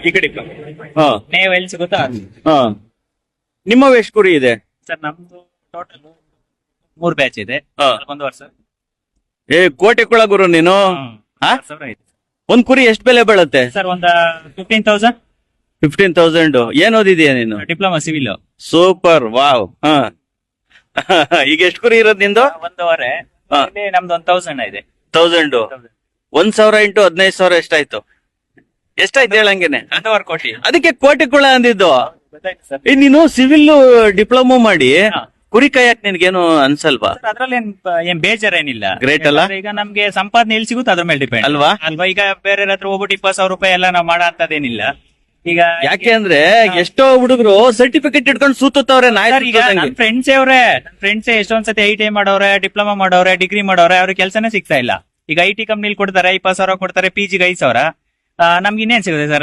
ಈ ಕಡೆ ಹಾ ನೇವ್ ಎಲ್ಲಿ ಸಿಗುತ್ತಾ ಹಾ ನಿಮ್ಮವ್ ಎಷ್ಟು ಕುರಿ ಇದೆ? ಸರ್ ನಮ್ದು ಟೋಟಲ್ 3 ಬ್ಯಾಚ್ ಇದೆ. ಹಾ. 1 ವರ್ಷ ಏ ಕೋಟೆ ಕುಳ ಗುರು ನೀನು. ಹಾ? 10,000 ಇದೆ ಒಂದ್ ಕುರಿ ಎಷ್ಟು ಬೆಲೆ ಬೀಳತ್ತೆ? ಸರ್. ಒಂದ 15,000 15,000. ಏನ್ ಓದಿದೀಯ ನೀನು? Diploma civil. Super, wow. ಹಾ ಈಗ ಎಷ್ಟು ಕುರಿ ಇರೋದ್ ನಿಂದು? 1.5 ಹಾ. ನಮ್ದು 1,000 ಇದೆ. 1000. 1,000 ಇಂಟು 15,000 ಎಷ್ಟಾಯ್ತು? ಎಷ್ಟಾಯ್ತು ಹೇಳಂಗೇನೆ? 1.5 ಕೋಟಿ. ಅದಕ್ಕೆ ಕೋಟೆ ಕುಳ ಅಂದಿದ್ದು. ಗೊತ್ತಾಯ್ತು ಸರ್. ಏ ನೀನು ಸಿವಿಲ್ ಡಿಪ್ಲೊಮಾ ಮಾಡಿ ಹಾ. ಕುರಿ ಕಾಯಕ್ ನಿನ್ಗೇನು ಅನ್ಸಲ್ವಾ? ಅದ್ರಲ್ಲಿ ಏನ್ ಬೇಜಾರೇನಿಲ್ಲ. Great ಅಲ್ಲ? ಯಾಕಂದ್ರೆ ಈಗ ನಮ್ಗೆ ಸಂಪಾದನೆ ಎಲ್ಲಿ ಸಿಗುತ್ತೆ ಅದ್ರ ಮೇಲೆ ಡಿಪೆಂಡ್ ಅಲ್ವಾ? ಅಲ್ವಾ. ಈಗ ಬೇರೆ ಹತ್ರ ಹೋಗ್ಬಿಟ್ಟು 20,000 ರೂಪಾಯಿ ಎಲ್ಲ ನಾವು ಮಾಡೋ ಅಂತದೇನಿಲ್ಲ. ಈಗ ಯಾಕೆ ಅಂದ್ರೆ ಎಷ್ಟೋ ಹುಡುಗರು ಸರ್ಟಿಫಿಕೇಟ್ ಇಟ್ಕೊಂಡು ಸೂತವ್ರೆ ಸರ್, ಈಗ ನನ್ ಫ್ರೆಂಡ್ಸ್ ಎಷ್ಟೊಂದ್ಸತಿ ITI ಮಾಡೋರೆ, ಡಿಪ್ಲೊಮಾ ಮಾಡೋರೆ, ಡಿಗ್ರಿ ಮಾಡೋರೆ, ಅವ್ರಿಗೆ ಕೆಲಸನೇ ಸಿಗ್ತಾ ಇಲ್ಲ. ಈಗ IT ಕಂಪ್ನಿಲಿ ಕೊಡ್ತಾರೆ 20,000 ಕೊಡ್ತಾರೆ, PG ಗೆ 5,000. ನಮ್ಗೆ ಇನ್ನೇನ್ ಸಿಗುತ್ತೆ ಸರ್?